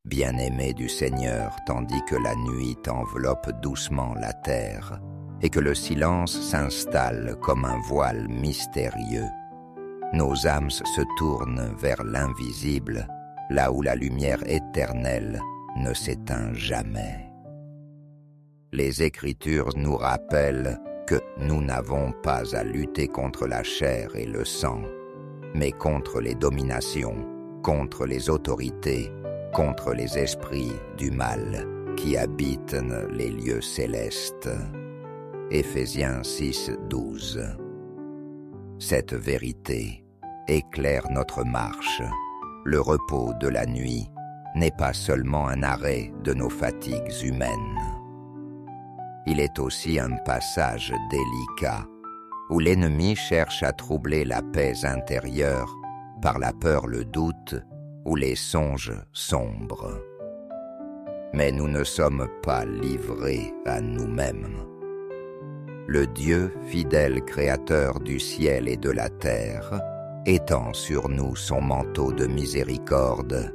bien-aimé du Seigneur, tandis que la nuit enveloppe doucement la terre et que le silence s'installe comme un voile mystérieux. Nos âmes se tournent vers l'invisible, là où la lumière éternelle ne s'éteint jamais. Les Écritures nous rappellent que nous n'avons pas à lutter contre la chair et le sang, mais contre les dominations, contre les autorités, contre les esprits du mal qui habitent les lieux célestes. Éphésiens 6, 12. Cette vérité éclaire notre marche. Le repos de la nuit n'est pas seulement un arrêt de nos fatigues humaines. Il est aussi un passage délicat où l'ennemi cherche à troubler la paix intérieure par la peur, le doute ou les songes sombres. Mais nous ne sommes pas livrés à nous-mêmes. Le Dieu fidèle créateur du ciel et de la terre étend sur nous son manteau de miséricorde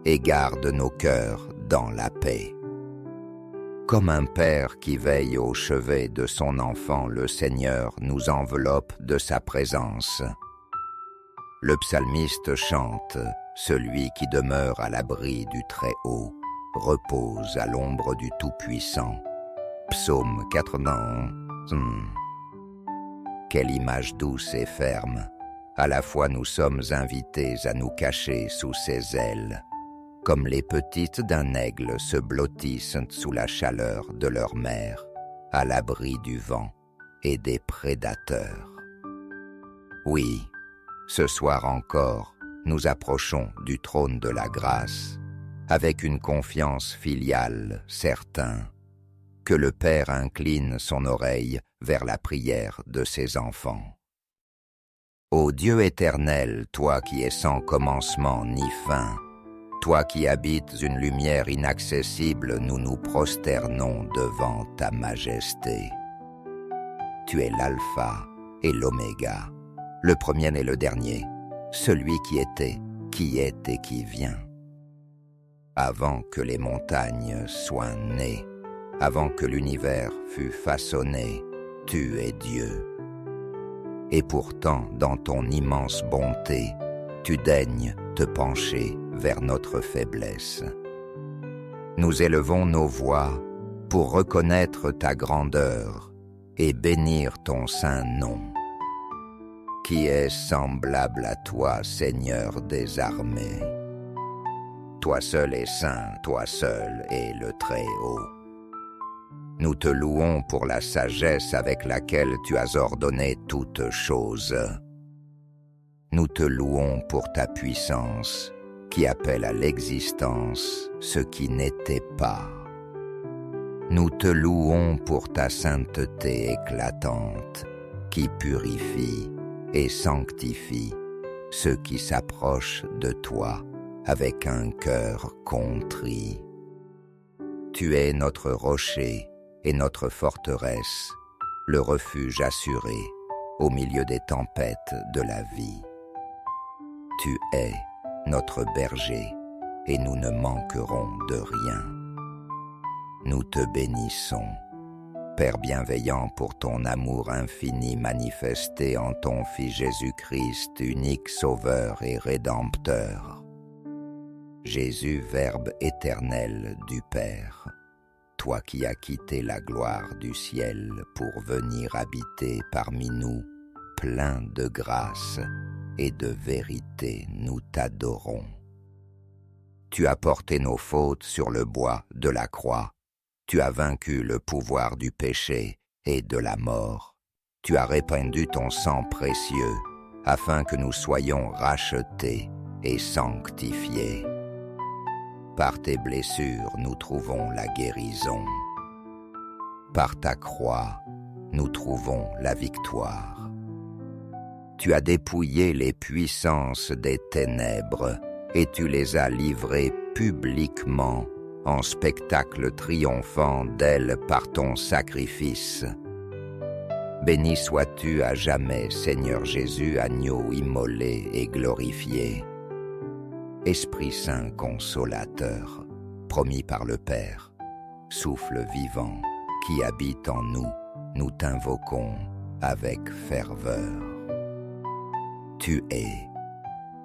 et garde nos cœurs dans la paix. Comme un père qui veille au chevet de son enfant, le Seigneur nous enveloppe de sa présence. Le psalmiste chante « Celui qui demeure à l'abri du Très-Haut repose à l'ombre du Tout-Puissant ». Psaume 91. Quelle image douce et ferme. À la fois nous sommes invités à nous cacher sous ses ailes, comme les petites d'un aigle se blottissent sous la chaleur de leur mère, à l'abri du vent et des prédateurs. Oui, ce soir encore, nous approchons du trône de la grâce, avec une confiance filiale certaine, que le Père incline son oreille vers la prière de ses enfants. Ô Dieu éternel, toi qui es sans commencement ni fin, toi qui habites une lumière inaccessible, nous nous prosternons devant ta majesté. Tu es l'alpha et l'oméga, le premier et le dernier, celui qui était, qui est et qui vient. Avant que les montagnes soient nées, avant que l'univers fût façonné, tu es Dieu. Et pourtant, dans ton immense bonté, tu daignes te pencher vers notre faiblesse. Nous élevons nos voix pour reconnaître ta grandeur et bénir ton saint nom. Qui est semblable à toi, Seigneur des armées? Toi seul es saint, toi seul es le Très-Haut. Nous te louons pour la sagesse avec laquelle tu as ordonné toutes choses. Nous te louons pour ta puissance qui appelle à l'existence ce qui n'était pas. Nous te louons pour ta sainteté éclatante qui purifie et sanctifie ceux qui s'approchent de toi avec un cœur contrit. Tu es notre rocher et notre forteresse, le refuge assuré au milieu des tempêtes de la vie. Tu es notre berger et nous ne manquerons de rien. Nous te bénissons, Père bienveillant, pour ton amour infini manifesté en ton Fils Jésus-Christ, unique Sauveur et Rédempteur. Jésus, Verbe éternel du Père, toi qui as quitté la gloire du ciel pour venir habiter parmi nous, plein de grâce et de vérité, nous t'adorons. Tu as porté nos fautes sur le bois de la croix. Tu as vaincu le pouvoir du péché et de la mort. Tu as répandu ton sang précieux afin que nous soyons rachetés et sanctifiés. Par tes blessures, nous trouvons la guérison. Par ta croix, nous trouvons la victoire. Tu as dépouillé les puissances des ténèbres et tu les as livrées publiquement en spectacle triomphant d'elles par ton sacrifice. Béni sois-tu à jamais, Seigneur Jésus, agneau immolé et glorifié. Esprit Saint consolateur, promis par le Père. Souffle vivant qui habite en nous, nous t'invoquons avec ferveur. Tu es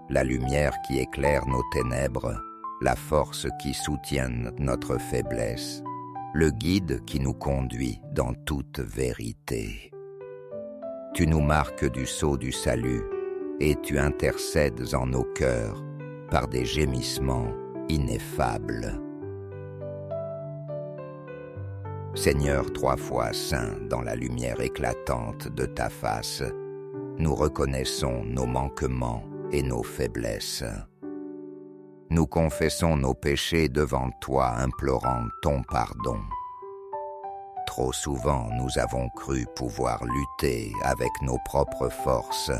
la lumière qui éclaire nos ténèbres, la force qui soutient notre faiblesse, le guide qui nous conduit dans toute vérité. Tu nous marques du sceau du salut et tu intercèdes en nos cœurs par des gémissements ineffables. Seigneur 3 fois saint, dans la lumière éclatante de ta face, nous reconnaissons nos manquements et nos faiblesses. Nous confessons nos péchés devant toi, implorant ton pardon. Trop souvent, nous avons cru pouvoir lutter avec nos propres forces,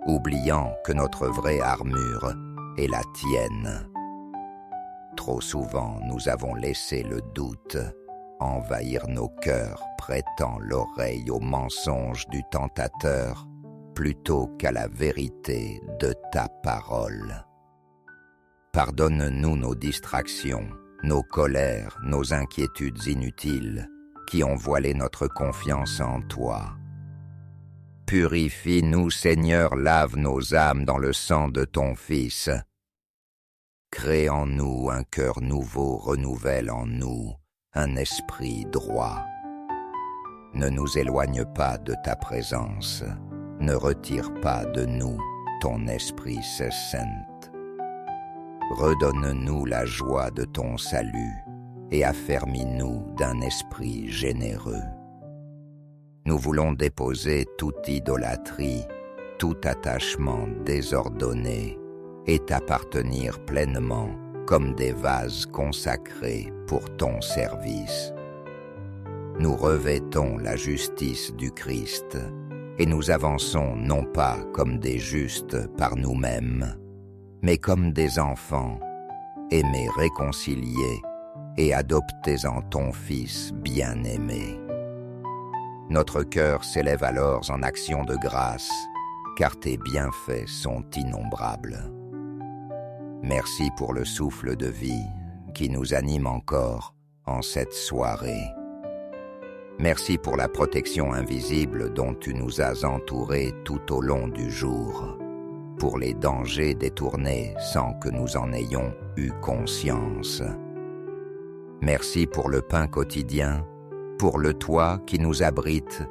oubliant que notre vraie armure est la tienne. Trop souvent, nous avons laissé le doute envahir nos cœurs, prêtant l'oreille aux mensonges du tentateur plutôt qu'à la vérité de ta parole. Pardonne-nous nos distractions, nos colères, nos inquiétudes inutiles qui ont voilé notre confiance en toi. Purifie-nous, Seigneur, lave nos âmes dans le sang de ton Fils. Crée en nous un cœur nouveau, renouvelle en nous un esprit droit. Ne nous éloigne pas de ta présence, ne retire pas de nous ton Esprit Saint. Redonne-nous la joie de ton salut et affermis-nous d'un esprit généreux. Nous voulons déposer toute idolâtrie, tout attachement désordonné et t'appartenir pleinement comme des vases consacrés pour ton service. Nous revêtons la justice du Christ et nous avançons non pas comme des justes par nous-mêmes, mais comme des enfants, aimés, réconciliés et adoptés en ton Fils bien-aimé. Notre cœur s'élève alors en action de grâce, car tes bienfaits sont innombrables. Merci pour le souffle de vie qui nous anime encore en cette soirée. Merci pour la protection invisible dont tu nous as entourés tout au long du jour, pour les dangers détournés sans que nous en ayons eu conscience. Merci pour le pain quotidien, pour le toit qui nous abrite,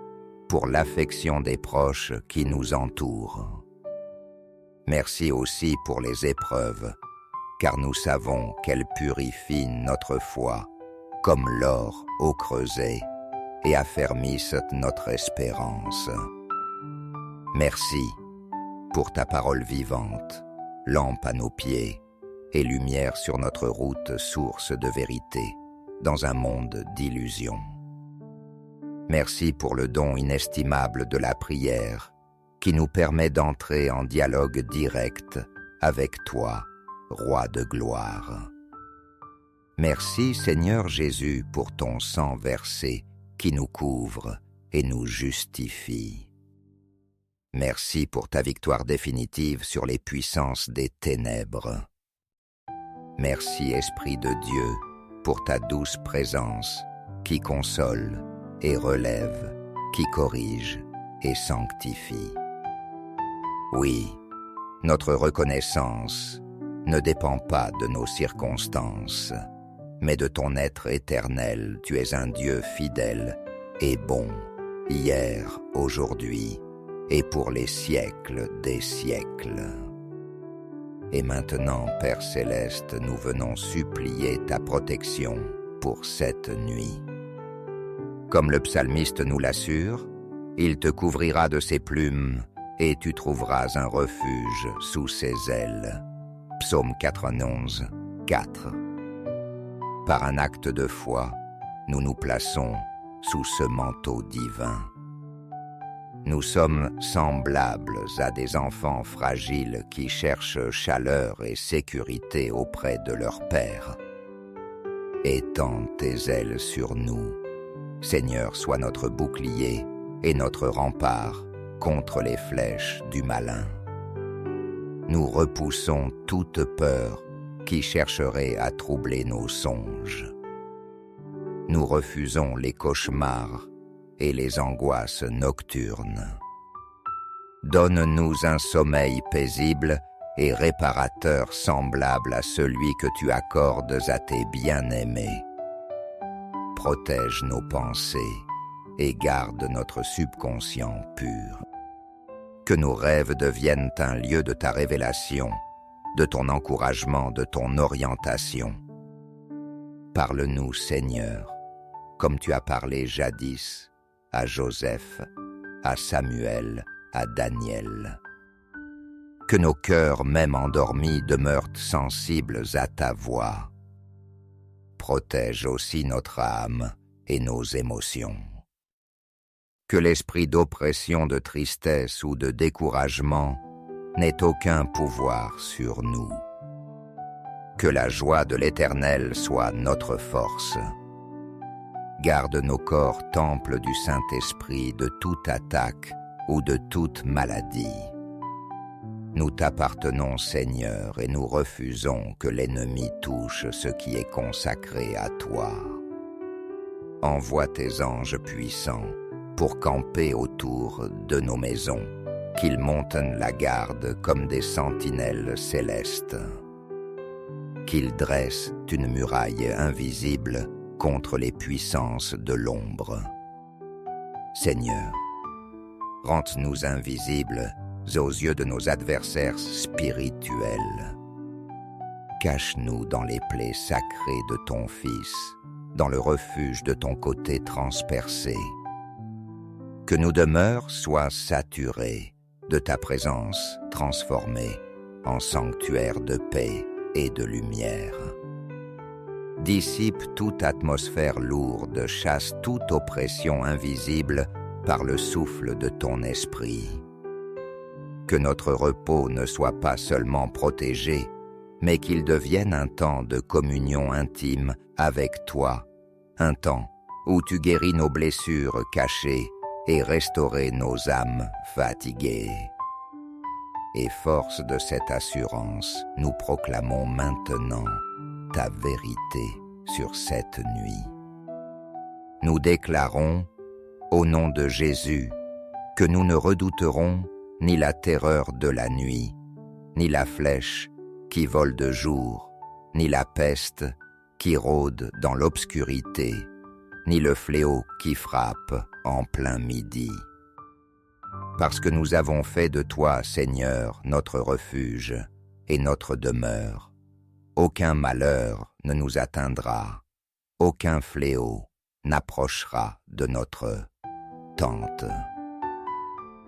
pour l'affection des proches qui nous entourent. Merci aussi pour les épreuves, car nous savons qu'elles purifient notre foi, comme l'or au creuset, et affermissent notre espérance. Merci pour ta parole vivante, lampe à nos pieds et lumière sur notre route, source de vérité dans un monde d'illusions. Merci pour le don inestimable de la prière qui nous permet d'entrer en dialogue direct avec toi, Roi de gloire. Merci Seigneur Jésus pour ton sang versé qui nous couvre et nous justifie. Merci pour ta victoire définitive sur les puissances des ténèbres. Merci Esprit de Dieu pour ta douce présence qui console et relève, qui corrige et sanctifie. Oui, notre reconnaissance ne dépend pas de nos circonstances, mais de ton être éternel. Tu es un Dieu fidèle et bon, hier, aujourd'hui et pour les siècles des siècles. Et maintenant, Père céleste, nous venons supplier ta protection pour cette nuit. Comme le psalmiste nous l'assure, il te couvrira de ses plumes et tu trouveras un refuge sous ses ailes. Psaume 91, 4. Par un acte de foi, nous nous plaçons sous ce manteau divin. Nous sommes semblables à des enfants fragiles qui cherchent chaleur et sécurité auprès de leur Père. Étends tes ailes sur nous. Seigneur, sois notre bouclier et notre rempart contre les flèches du malin. Nous repoussons toute peur qui chercherait à troubler nos songes. Nous refusons les cauchemars et les angoisses nocturnes. Donne-nous un sommeil paisible et réparateur semblable à celui que tu accordes à tes bien-aimés. Protège nos pensées et garde notre subconscient pur. Que nos rêves deviennent un lieu de ta révélation, de ton encouragement, de ton orientation. Parle-nous, Seigneur, comme tu as parlé jadis à Joseph, à Samuel, à Daniel. Que nos cœurs, même endormis, demeurent sensibles à ta voix. Protège aussi notre âme et nos émotions. Que l'esprit d'oppression, de tristesse ou de découragement n'ait aucun pouvoir sur nous. Que la joie de l'Éternel soit notre force. Garde nos corps temples du Saint-Esprit de toute attaque ou de toute maladie. Nous t'appartenons, Seigneur, et nous refusons que l'ennemi touche ce qui est consacré à toi. Envoie tes anges puissants pour camper autour de nos maisons, qu'ils montent la garde comme des sentinelles célestes. Qu'ils dressent une muraille invisible contre les puissances de l'ombre. Seigneur, rends-nous invisibles aux yeux de nos adversaires spirituels. Cache-nous dans les plaies sacrées de ton Fils, dans le refuge de ton côté transpercé. Que nos demeures soient saturées de ta présence transformée en sanctuaire de paix et de lumière. Dissipe toute atmosphère lourde, chasse toute oppression invisible par le souffle de ton esprit. Que notre repos ne soit pas seulement protégé, mais qu'il devienne un temps de communion intime avec toi, un temps où tu guéris nos blessures cachées et restaures nos âmes fatiguées. Et force de cette assurance, nous proclamons maintenant ta vérité sur cette nuit. Nous déclarons, au nom de Jésus, que nous ne redouterons ni la terreur de la nuit, ni la flèche qui vole de jour, ni la peste qui rôde dans l'obscurité, ni le fléau qui frappe en plein midi. Parce que nous avons fait de toi, Seigneur, notre refuge et notre demeure, aucun malheur ne nous atteindra, aucun fléau n'approchera de notre tente.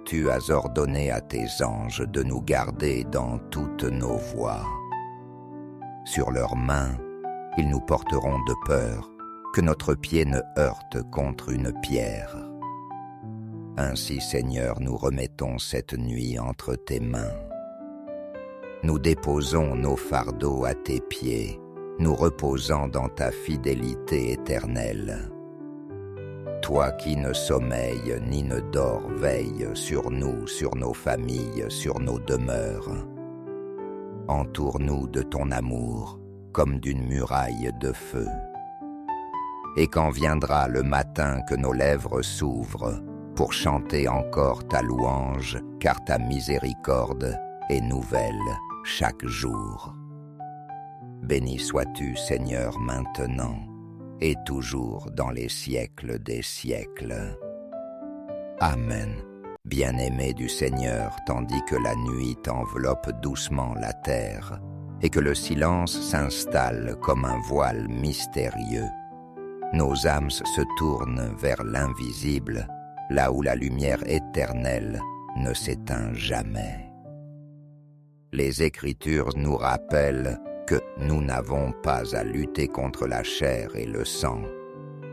Tu as ordonné à tes anges de nous garder dans toutes nos voies. Sur leurs mains, ils nous porteront de peur que notre pied ne heurte contre une pierre. Ainsi, Seigneur, nous remettons cette nuit entre tes mains. Nous déposons nos fardeaux à tes pieds, nous reposant dans ta fidélité éternelle. Toi qui ne sommeilles ni ne dors, veille sur nous, sur nos familles, sur nos demeures. Entoure-nous de ton amour, comme d'une muraille de feu. Et quand viendra le matin que nos lèvres s'ouvrent, pour chanter encore ta louange, car ta miséricorde est nouvelle chaque jour. Béni sois-tu, Seigneur, maintenant, et toujours dans les siècles des siècles. Amen. Bien-aimé du Seigneur, tandis que la nuit enveloppe doucement la terre, et que le silence s'installe comme un voile mystérieux, nos âmes se tournent vers l'invisible, là où la lumière éternelle ne s'éteint jamais. Les Écritures nous rappellent que nous n'avons pas à lutter contre la chair et le sang,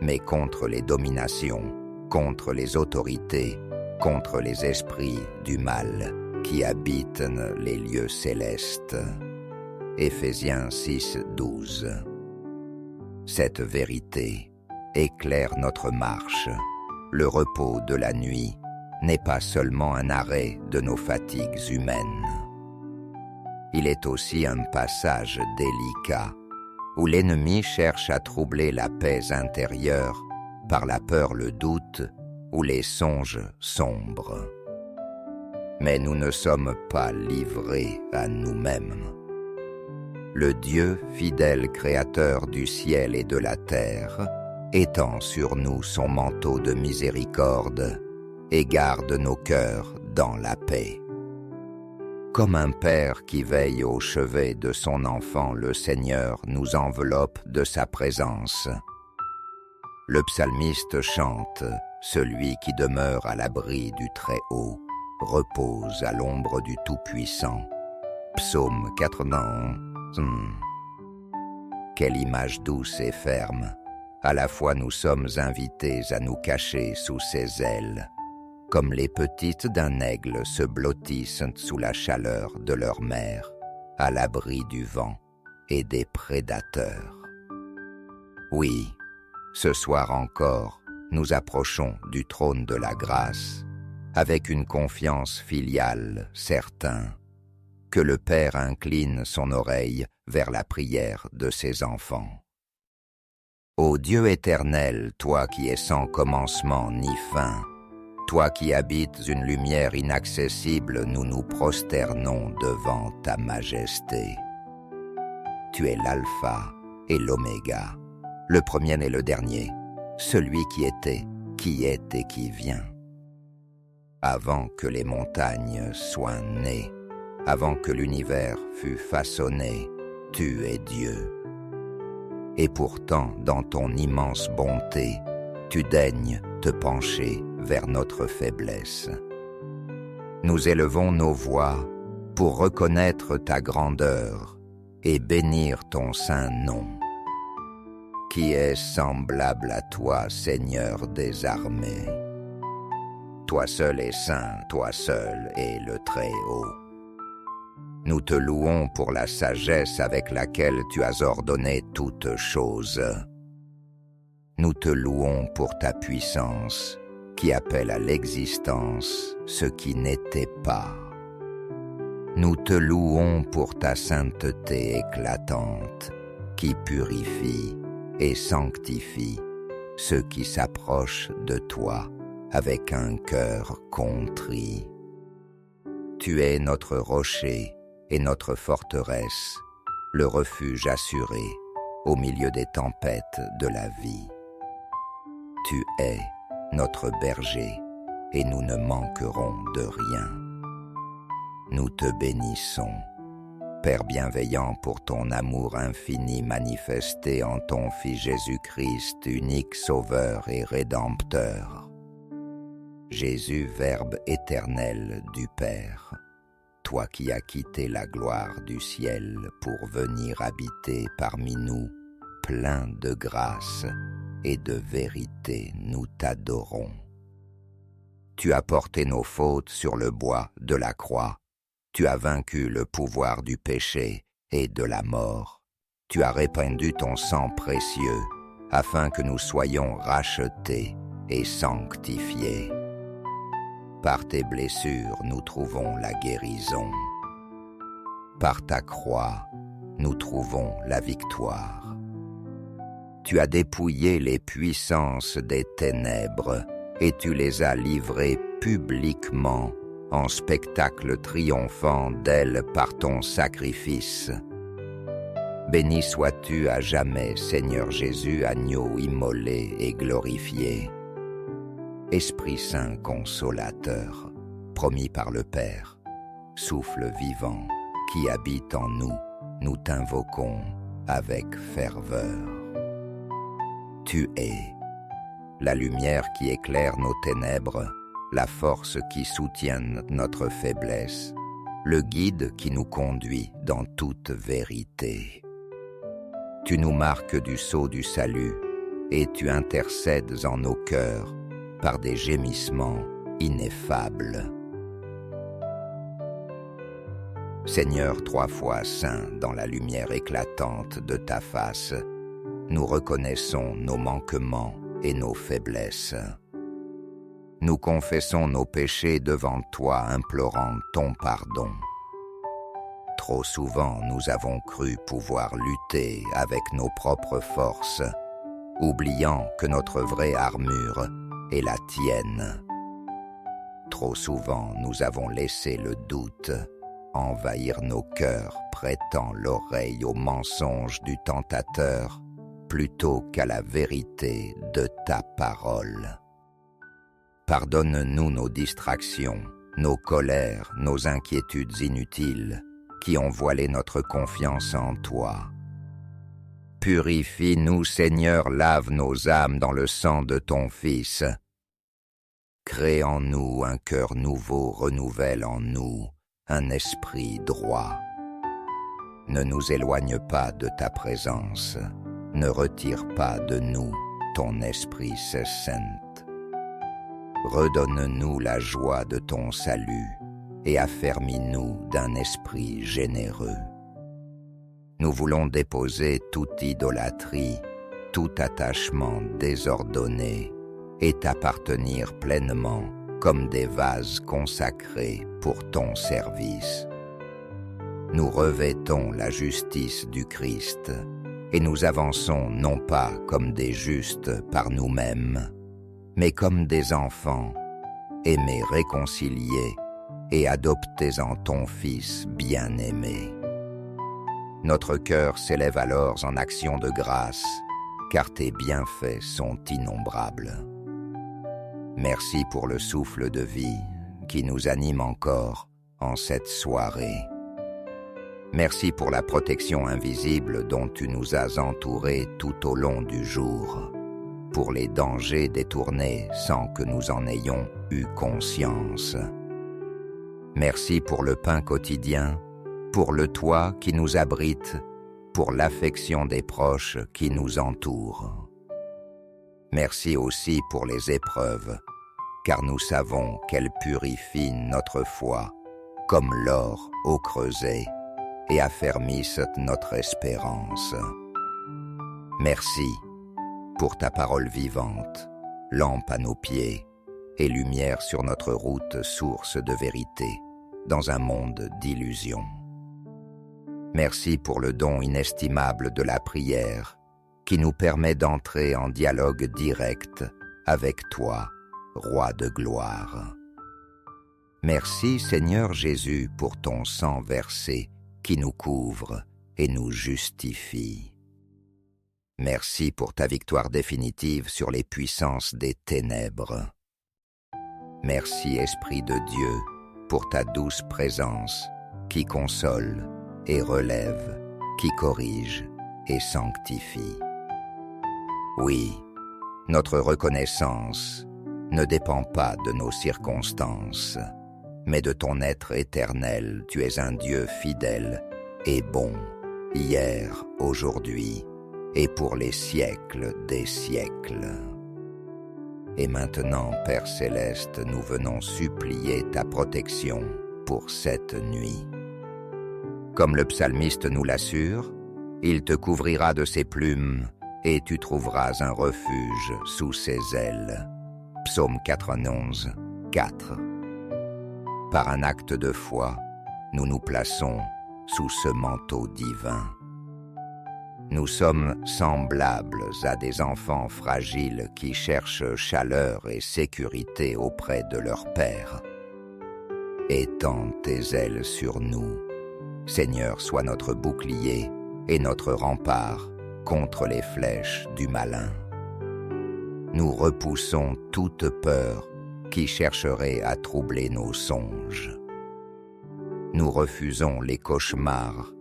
mais contre les dominations, contre les autorités, contre les esprits du mal qui habitent les lieux célestes. Éphésiens 6, 12. Cette vérité éclaire notre marche. Le repos de la nuit n'est pas seulement un arrêt de nos fatigues humaines. il est aussi un passage délicat, où l'ennemi cherche à troubler la paix intérieure par la peur, le doute ou les songes sombres. Mais nous ne sommes pas livrés à nous-mêmes. Le Dieu, fidèle créateur du ciel et de la terre, étend sur nous son manteau de miséricorde et garde nos cœurs dans la paix. Comme un père qui veille au chevet de son enfant, le Seigneur nous enveloppe de sa présence. Le psalmiste chante « Celui qui demeure à l'abri du Très-Haut repose à l'ombre du Tout-Puissant ». Psaume 91. Quelle image douce et ferme! À la fois nous sommes invités à nous cacher sous ses ailes, comme les petites d'un aigle se blottissent sous la chaleur de leur mère, à l'abri du vent et des prédateurs. Oui, ce soir encore, nous approchons du trône de la grâce, avec une confiance filiale certaine, que le Père incline son oreille vers la prière de ses enfants. Ô Dieu éternel, toi qui es sans commencement ni fin, toi qui habites une lumière inaccessible, nous nous prosternons devant ta majesté. Tu es l'alpha et l'oméga, le premier et le dernier, celui qui était, qui est et qui vient. Avant que les montagnes soient nées, avant que l'univers fût façonné, tu es Dieu. Et pourtant, dans ton immense bonté, tu daignes te pencher vers notre faiblesse. Nous élevons nos voix pour reconnaître ta grandeur et bénir ton saint nom. Qui est semblable à toi, Seigneur des armées? Toi seul es saint, toi seul es le Très-Haut. Nous te louons pour la sagesse avec laquelle tu as ordonné toutes choses. Nous te louons pour ta puissance qui appelle à l'existence ce qui n'était pas. Nous te louons pour ta sainteté éclatante qui purifie et sanctifie ceux qui s'approchent de toi avec un cœur contrit. Tu es notre rocher et notre forteresse, le refuge assuré au milieu des tempêtes de la vie. Tu es notre berger et nous ne manquerons de rien. Nous te bénissons, Père bienveillant, pour ton amour infini manifesté en ton Fils Jésus-Christ, unique Sauveur et Rédempteur. Jésus, Verbe éternel du Père, toi qui as quitté la gloire du ciel pour venir habiter parmi nous, plein de grâce et de vérité, nous t'adorons. Tu as porté nos fautes sur le bois de la croix, tu as vaincu le pouvoir du péché et de la mort. Tu as répandu ton sang précieux, afin que nous soyons rachetés et sanctifiés. Par tes blessures, nous trouvons la guérison. Par ta croix, nous trouvons la victoire. Tu as dépouillé les puissances des ténèbres et tu les as livrées publiquement en spectacle triomphant d'elles par ton sacrifice. Béni sois-tu à jamais, Seigneur Jésus, agneau immolé et glorifié. Esprit Saint consolateur, promis par le Père, souffle vivant qui habite en nous, nous t'invoquons avec ferveur. Tu es la lumière qui éclaire nos ténèbres, la force qui soutient notre faiblesse, le guide qui nous conduit dans toute vérité. Tu nous marques du sceau du salut et tu intercèdes en nos cœurs par des gémissements ineffables. Seigneur, trois fois saint dans la lumière éclatante de ta face, nous reconnaissons nos manquements et nos faiblesses. Nous confessons nos péchés devant toi, implorant ton pardon. Trop souvent nous avons cru pouvoir lutter avec nos propres forces, oubliant que notre vraie armure est la tienne. Trop souvent nous avons laissé le doute envahir nos cœurs, prêtant l'oreille aux mensonges du tentateur plutôt qu'à la vérité de ta parole. Pardonne-nous nos distractions, nos colères, nos inquiétudes inutiles qui ont voilé notre confiance en toi. Purifie-nous, Seigneur, lave nos âmes dans le sang de ton Fils. Crée en nous un cœur nouveau, renouvelle en nous un esprit droit. Ne nous éloigne pas de ta présence, ne retire pas de nous ton Esprit Saint. Redonne-nous la joie de ton salut et affermis-nous d'un esprit généreux. Nous voulons déposer toute idolâtrie, tout attachement désordonné et t'appartenir pleinement comme des vases consacrés pour ton service. Nous revêtons la justice du Christ et nous avançons non pas comme des justes par nous-mêmes, mais comme des enfants, aimés, réconciliés et adoptés en ton Fils bien-aimé. Notre cœur s'élève alors en action de grâce, car tes bienfaits sont innombrables. Merci pour le souffle de vie qui nous anime encore en cette soirée. Merci pour la protection invisible dont tu nous as entourés tout au long du jour, pour les dangers détournés sans que nous en ayons eu conscience. Merci pour le pain quotidien, pour le toit qui nous abrite, pour l'affection des proches qui nous entourent. Merci aussi pour les épreuves, car nous savons qu'elles purifient notre foi, comme l'or au creuset, et affermissent notre espérance. Merci pour ta parole vivante, lampe à nos pieds et lumière sur notre route, source de vérité, dans un monde d'illusions. Merci pour le don inestimable de la prière, qui nous permet d'entrer en dialogue direct avec toi, Roi de gloire. Merci, Seigneur Jésus, pour ton sang versé qui nous couvre et nous justifie. Merci pour ta victoire définitive sur les puissances des ténèbres. Merci, Esprit de Dieu, pour ta douce présence qui console et relève, qui corrige et sanctifie. Oui, notre reconnaissance ne dépend pas de nos circonstances, mais de ton être éternel. Tu es un Dieu fidèle et bon, hier, aujourd'hui, et pour les siècles des siècles. Et maintenant, Père céleste, nous venons supplier ta protection pour cette nuit. Comme le psalmiste nous l'assure, il te couvrira de ses plumes et tu trouveras un refuge sous ses ailes. Psaume 91, 4. Par un acte de foi, nous nous plaçons sous ce manteau divin. Nous sommes semblables à des enfants fragiles qui cherchent chaleur et sécurité auprès de leur Père. Étends tes ailes sur nous. Seigneur, sois notre bouclier et notre rempart contre les flèches du malin. Nous repoussons toute peur qui chercherait à troubler nos songes. Nous refusons les cauchemars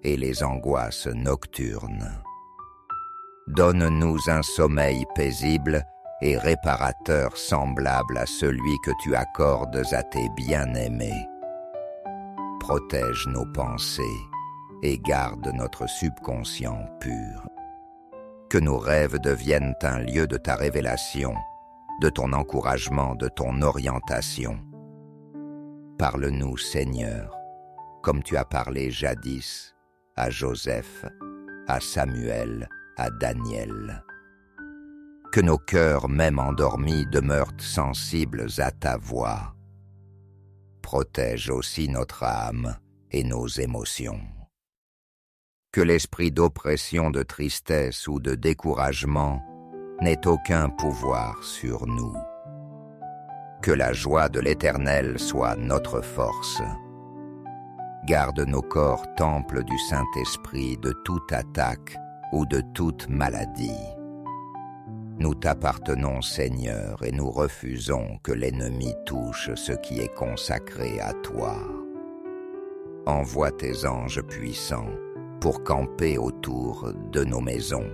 et les angoisses nocturnes. Donne-nous un sommeil paisible et réparateur semblable à celui que tu accordes à tes bien-aimés. Protège nos pensées et garde notre subconscient pur. Que nos rêves deviennent un lieu de ta révélation, de ton encouragement, de ton orientation. Parle-nous, Seigneur, comme tu as parlé jadis à Joseph, à Samuel, à Daniel. Que nos cœurs, même endormis, demeurent sensibles à ta voix. Protège aussi notre âme et nos émotions. Que l'esprit d'oppression, de tristesse ou de découragement n'ait aucun pouvoir sur nous. Que la joie de l'Éternel soit notre force. Garde nos corps temples du Saint-Esprit de toute attaque ou de toute maladie. Nous t'appartenons, Seigneur, et nous refusons que l'ennemi touche ce qui est consacré à toi. Envoie tes anges puissants pour camper autour de nos maisons,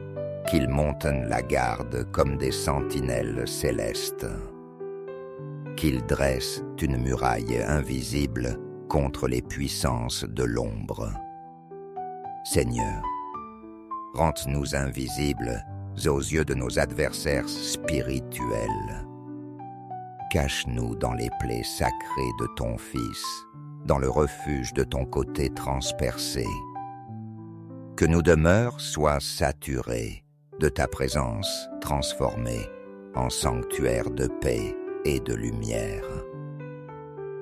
qu'ils montent la garde comme des sentinelles célestes. Qu'ils dressent une muraille invisible contre les puissances de l'ombre. Seigneur, rends-nous invisibles aux yeux de nos adversaires spirituels. Cache-nous dans les plaies sacrées de ton Fils, dans le refuge de ton côté transpercé. Que nos demeures soient saturées de ta présence transformée en sanctuaire de paix et de lumière.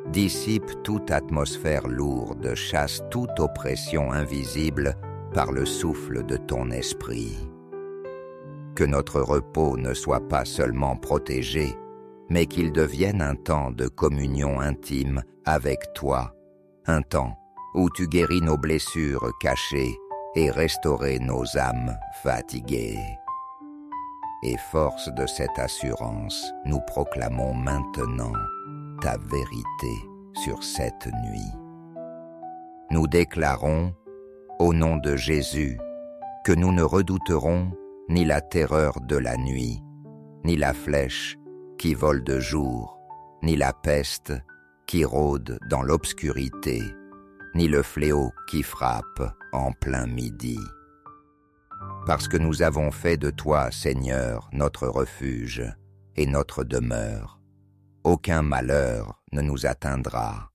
Dissipe toute atmosphère lourde, chasse toute oppression invisible par le souffle de ton esprit. Que notre repos ne soit pas seulement protégé, mais qu'il devienne un temps de communion intime avec toi, un temps où tu guéris nos blessures cachées et restaures nos âmes fatiguées. Et force de cette assurance, nous proclamons maintenant ta vérité sur cette nuit. Nous déclarons, au nom de Jésus, que nous ne redouterons ni la terreur de la nuit, ni la flèche qui vole de jour, ni la peste qui rôde dans l'obscurité, ni le fléau qui frappe en plein midi. Parce que nous avons fait de toi, Seigneur, notre refuge et notre demeure, aucun malheur ne nous atteindra,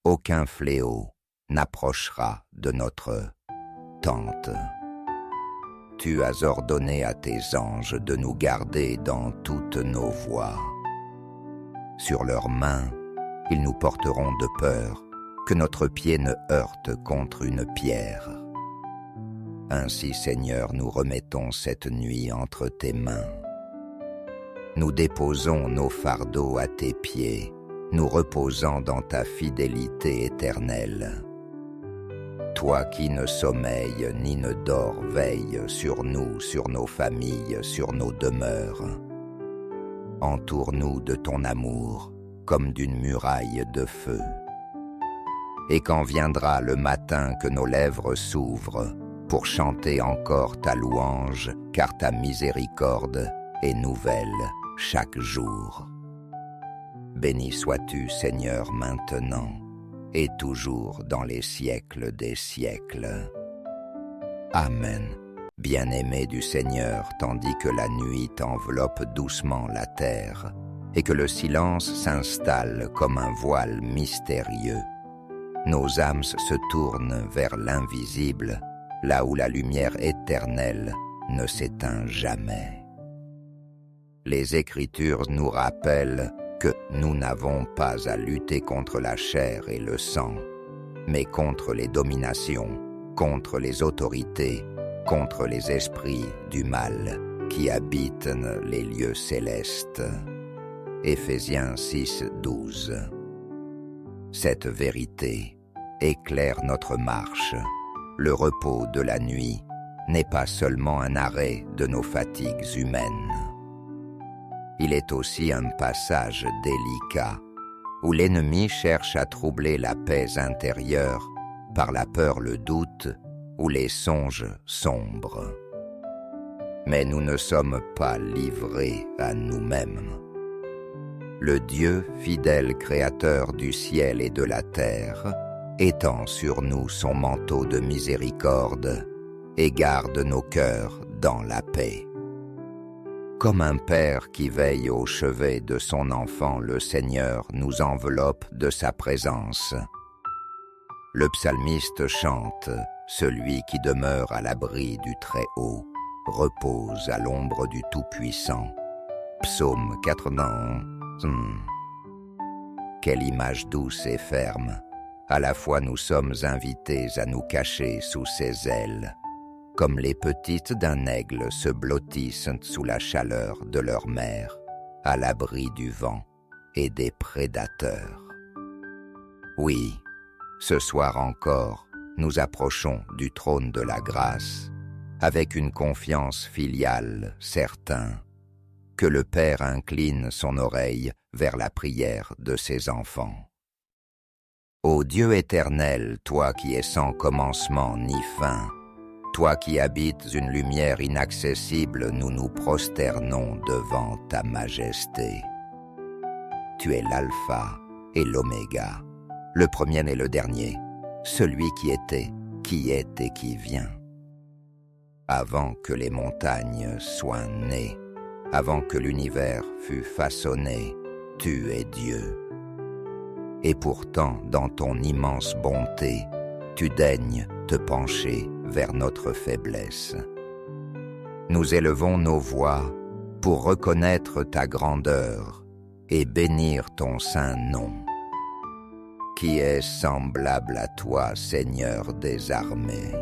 aucun fléau n'approchera de notre tente. Tu as ordonné à tes anges de nous garder dans toutes nos voies. Sur leurs mains, ils nous porteront de peur que notre pied ne heurte contre une pierre. Ainsi, Seigneur, nous remettons cette nuit entre tes mains. Nous déposons nos fardeaux à tes pieds, nous reposant dans ta fidélité éternelle. Toi qui ne sommeilles ni ne dors, veille sur nous, sur nos familles, sur nos demeures. Entoure-nous de ton amour, comme d'une muraille de feu. Et quand viendra le matin que nos lèvres s'ouvrent, pour chanter encore ta louange, car ta miséricorde est nouvelle chaque jour. Béni sois-tu, Seigneur, maintenant, et toujours dans les siècles des siècles. Amen. Bien-aimé du Seigneur, tandis que la nuit enveloppe doucement la terre, et que le silence s'installe comme un voile mystérieux, nos âmes se tournent vers l'invisible, là où la lumière éternelle ne s'éteint jamais. Les Écritures nous rappellent que nous n'avons pas à lutter contre la chair et le sang, mais contre les dominations, contre les autorités, contre les esprits du mal qui habitent les lieux célestes. Éphésiens 6, 12. Cette vérité éclaire notre marche. Le repos de la nuit n'est pas seulement un arrêt de nos fatigues humaines. Il est aussi un passage délicat où l'ennemi cherche à troubler la paix intérieure par la peur, le doute ou les songes sombres. Mais nous ne sommes pas livrés à nous-mêmes. Le Dieu fidèle créateur du ciel et de la terre étend sur nous son manteau de miséricorde et garde nos cœurs dans la paix. Comme un père qui veille au chevet de son enfant, le Seigneur nous enveloppe de sa présence. Le psalmiste chante « Celui qui demeure à l'abri du Très-Haut repose à l'ombre du Tout-Puissant ». Psaume 91. Quelle image douce et ferme À la fois nous sommes invités à nous cacher sous ses ailes, comme les petites d'un aigle se blottissent sous la chaleur de leur mère, à l'abri du vent et des prédateurs. Oui, ce soir encore, nous approchons du trône de la grâce, avec une confiance filiale certain, que le Père incline son oreille vers la prière de ses enfants. Ô Dieu éternel, toi qui es sans commencement ni fin, toi qui habites une lumière inaccessible, nous nous prosternons devant ta majesté. Tu es l'alpha et l'oméga, le premier et le dernier, celui qui était, qui est et qui vient. Avant que les montagnes soient nées, avant que l'univers fût façonné, tu es Dieu. Et pourtant, dans ton immense bonté, tu daignes te pencher vers notre faiblesse. Nous élevons nos voix pour reconnaître ta grandeur et bénir ton saint nom. Qui est semblable à toi, Seigneur des armées?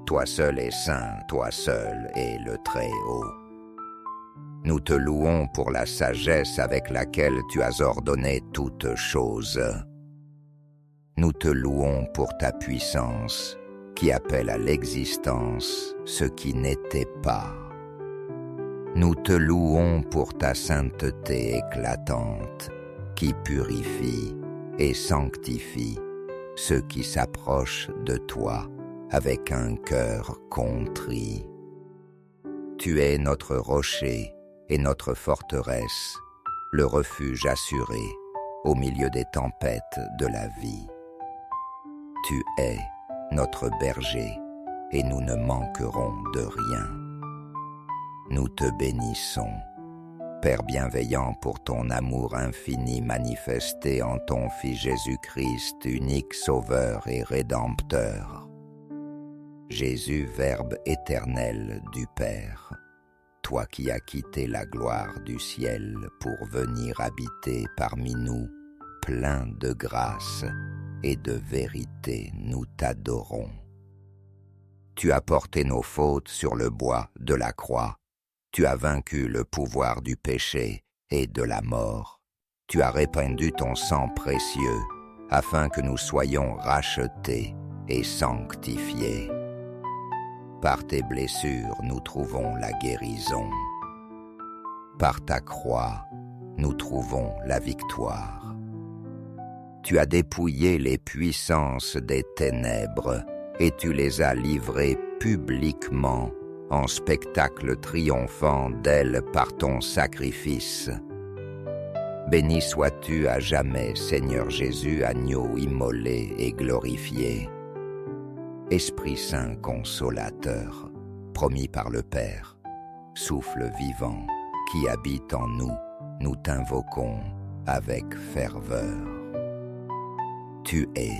Toi seul es saint, toi seul es le Très-Haut. Nous te louons pour la sagesse avec laquelle tu as ordonné toutes choses. Nous te louons pour ta puissance qui appelle à l'existence ce qui n'était pas. Nous te louons pour ta sainteté éclatante qui purifie et sanctifie ceux qui s'approchent de toi avec un cœur contrit. Tu es notre rocher et notre forteresse, le refuge assuré au milieu des tempêtes de la vie. Tu es notre berger et nous ne manquerons de rien. Nous te bénissons, Père bienveillant, pour ton amour infini manifesté en ton Fils Jésus-Christ, unique Sauveur et Rédempteur. Jésus, Verbe éternel du Père, toi qui as quitté la gloire du ciel pour venir habiter parmi nous, plein de grâce et de vérité, nous t'adorons. Tu as porté nos fautes sur le bois de la croix, tu as vaincu le pouvoir du péché et de la mort, tu as répandu ton sang précieux, afin que nous soyons rachetés et sanctifiés. Par tes blessures, nous trouvons la guérison. Par ta croix, nous trouvons la victoire. Tu as dépouillé les puissances des ténèbres et tu les as livrées publiquement en spectacle triomphant d'elles par ton sacrifice. Béni sois-tu à jamais, Seigneur Jésus, agneau immolé et glorifié. Esprit Saint consolateur, promis par le Père, souffle vivant qui habite en nous, nous t'invoquons avec ferveur. Tu es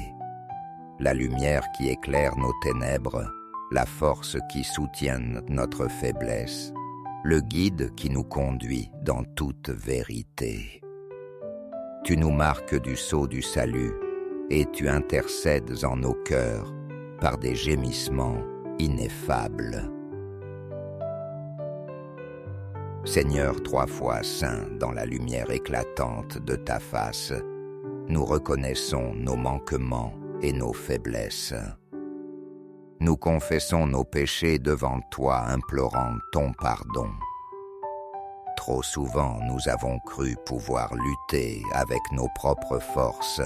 la lumière qui éclaire nos ténèbres, la force qui soutient notre faiblesse, le guide qui nous conduit dans toute vérité. Tu nous marques du sceau du salut et tu intercèdes en nos cœurs par des gémissements ineffables. Seigneur, trois fois saint dans la lumière éclatante de ta face, nous reconnaissons nos manquements et nos faiblesses. Nous confessons nos péchés devant toi, implorant ton pardon. Trop souvent, nous avons cru pouvoir lutter avec nos propres forces,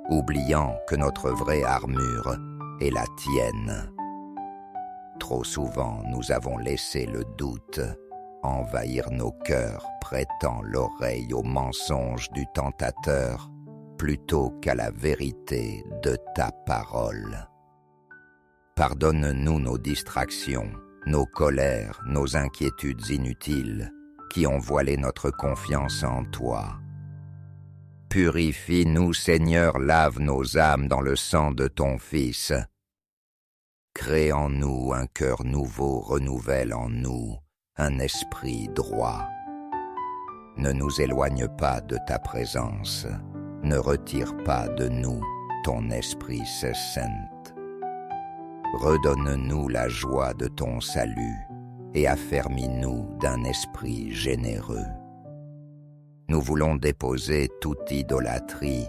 oubliant que notre vraie armure est la tienne. Trop souvent, nous avons laissé le doute envahir nos cœurs, prêtant l'oreille aux mensonges du tentateur plutôt qu'à la vérité de ta parole. Pardonne-nous nos distractions, nos colères, nos inquiétudes inutiles qui ont voilé notre confiance en toi. Purifie-nous, Seigneur, lave nos âmes dans le sang de ton Fils. Crée en nous un cœur nouveau, renouvelle en nous un esprit droit. Ne nous éloigne pas de ta présence, ne retire pas de nous ton Esprit Saint. Redonne-nous la joie de ton salut et affermis-nous d'un esprit généreux. Nous voulons déposer toute idolâtrie,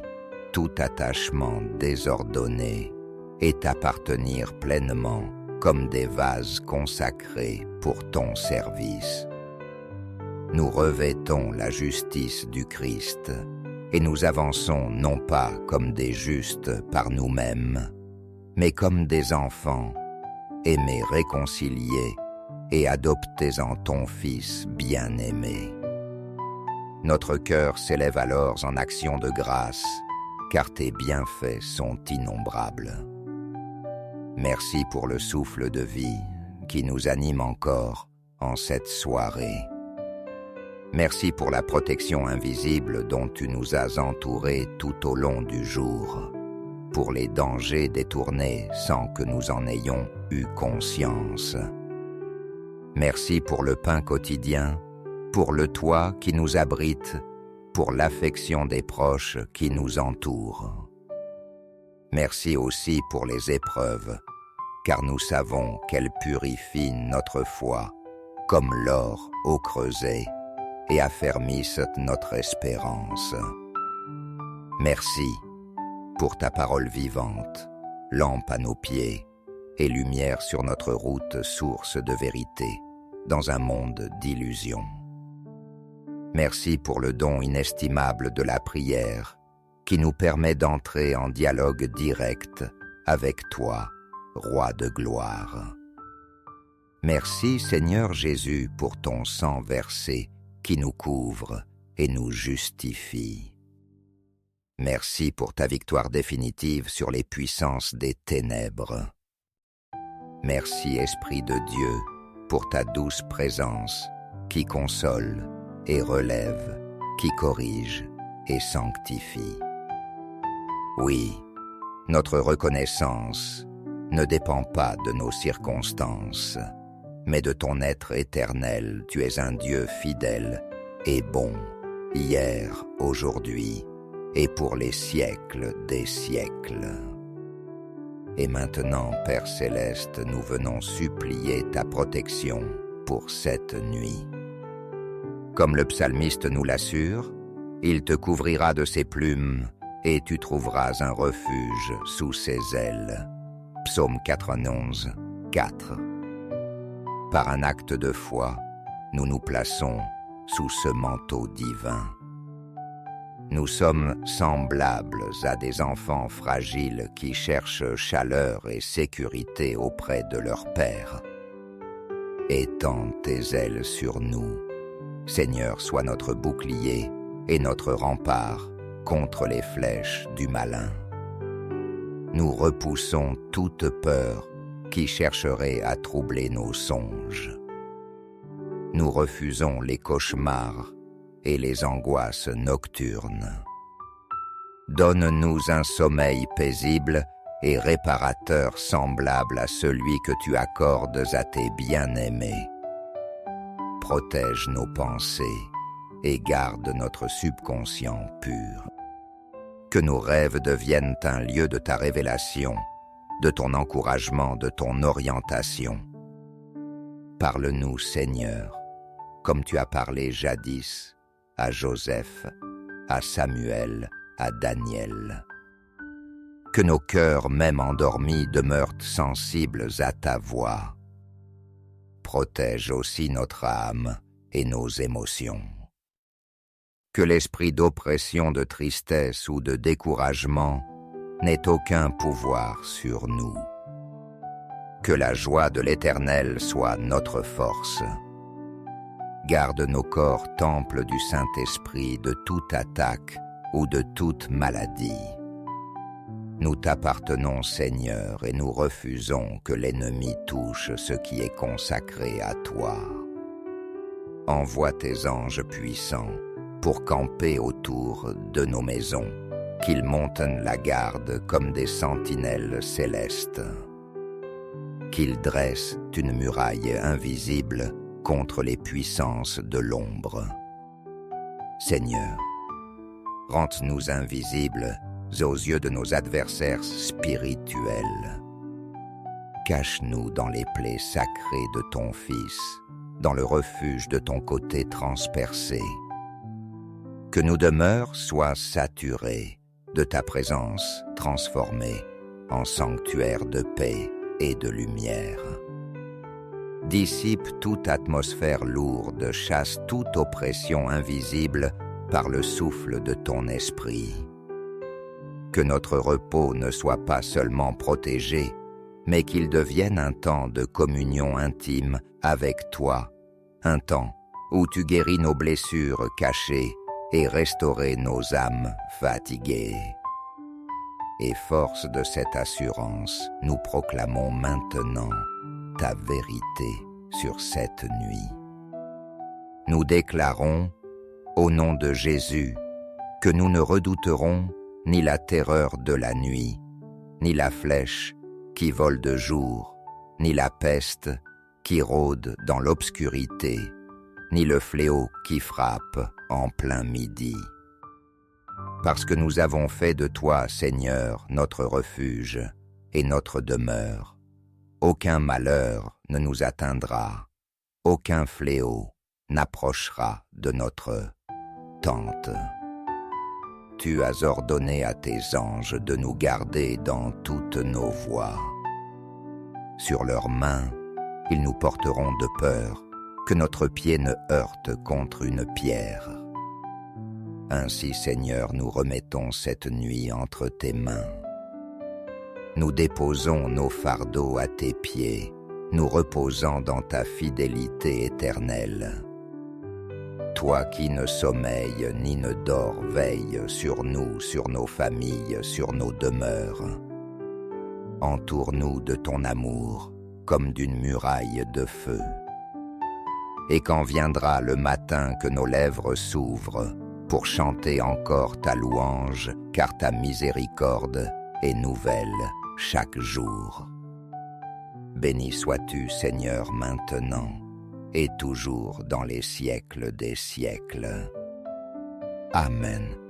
tout attachement désordonné et t'appartenir pleinement comme des vases consacrés pour ton service. Nous revêtons la justice du Christ et nous avançons non pas comme des justes par nous-mêmes, mais comme des enfants, aimés réconciliés et adoptés en ton Fils bien-aimé. Notre cœur s'élève alors en action de grâce, car tes bienfaits sont innombrables. Merci pour le souffle de vie qui nous anime encore en cette soirée. Merci pour la protection invisible dont tu nous as entourés tout au long du jour, pour les dangers détournés sans que nous en ayons eu conscience. Merci pour le pain quotidien, pour le toit qui nous abrite, pour l'affection des proches qui nous entourent. Merci aussi pour les épreuves, car nous savons qu'elles purifient notre foi, comme l'or au creuset, et affermissent notre espérance. Merci pour ta parole vivante, lampe à nos pieds et lumière sur notre route, source de vérité, dans un monde d'illusions. Merci pour le don inestimable de la prière, qui nous permet d'entrer en dialogue direct avec toi, Roi de gloire. Merci Seigneur Jésus pour ton sang versé qui nous couvre et nous justifie. Merci pour ta victoire définitive sur les puissances des ténèbres. Merci Esprit de Dieu pour ta douce présence qui console et relève, qui corrige et sanctifie. Oui, notre reconnaissance ne dépend pas de nos circonstances, mais de ton être éternel. Tu es un Dieu fidèle et bon, hier, aujourd'hui, et pour les siècles des siècles. Et maintenant, Père Céleste, nous venons supplier ta protection pour cette nuit. Comme le psalmiste nous l'assure, il te couvrira de ses plumes et tu trouveras un refuge sous ses ailes. Psaume 91, 4. Par un acte de foi, nous nous plaçons sous ce manteau divin. Nous sommes semblables à des enfants fragiles qui cherchent chaleur et sécurité auprès de leur Père. Étends tes ailes sur nous. Seigneur, sois notre bouclier et notre rempart contre les flèches du malin. Nous repoussons toute peur qui chercherait à troubler nos songes. Nous refusons les cauchemars et les angoisses nocturnes. Donne-nous un sommeil paisible et réparateur semblable à celui que tu accordes à tes bien-aimés. Protège nos pensées et garde notre subconscient pur. Que nos rêves deviennent un lieu de ta révélation, de ton encouragement, de ton orientation. Parle-nous, Seigneur, comme tu as parlé jadis à Joseph, à Samuel, à Daniel. Que nos cœurs, même endormis, demeurent sensibles à ta voix. Protège aussi notre âme et nos émotions. Que l'esprit d'oppression, de tristesse ou de découragement n'ait aucun pouvoir sur nous. Que la joie de l'Éternel soit notre force. Garde nos corps temples du Saint-Esprit de toute attaque ou de toute maladie. Nous t'appartenons, Seigneur, et nous refusons que l'ennemi touche ce qui est consacré à toi. Envoie tes anges puissants pour camper autour de nos maisons, qu'ils montent la garde comme des sentinelles célestes. Qu'ils dressent une muraille invisible contre les puissances de l'ombre. Seigneur, rends-nous invisibles aux yeux de nos adversaires spirituels. Cache-nous dans les plaies sacrées de ton Fils, dans le refuge de ton côté transpercé. Que nos demeures soient saturées de ta présence transformée en sanctuaire de paix et de lumière. Dissipe toute atmosphère lourde, chasse toute oppression invisible par le souffle de ton esprit. Que notre repos ne soit pas seulement protégé, mais qu'il devienne un temps de communion intime avec toi, un temps où tu guéris nos blessures cachées et restaurer nos âmes fatiguées. Et force de cette assurance, nous proclamons maintenant ta vérité sur cette nuit. Nous déclarons, au nom de Jésus, que nous ne redouterons ni la terreur de la nuit, ni la flèche qui vole de jour, ni la peste qui rôde dans l'obscurité, ni le fléau qui frappe en plein midi. Parce que nous avons fait de toi, Seigneur, notre refuge et notre demeure, aucun malheur ne nous atteindra, aucun fléau n'approchera de notre tente. Tu as ordonné à tes anges de nous garder dans toutes nos voies. Sur leurs mains, ils nous porteront de peur que notre pied ne heurte contre une pierre. Ainsi, Seigneur, nous remettons cette nuit entre tes mains. Nous déposons nos fardeaux à tes pieds, nous reposant dans ta fidélité éternelle. Toi qui ne sommeilles ni ne dors, veille sur nous, sur nos familles, sur nos demeures. Entoure-nous de ton amour, comme d'une muraille de feu. Et quand viendra le matin que nos lèvres s'ouvrent, pour chanter encore ta louange, car ta miséricorde est nouvelle chaque jour. Béni sois-tu, Seigneur, maintenant et toujours dans les siècles des siècles. Amen.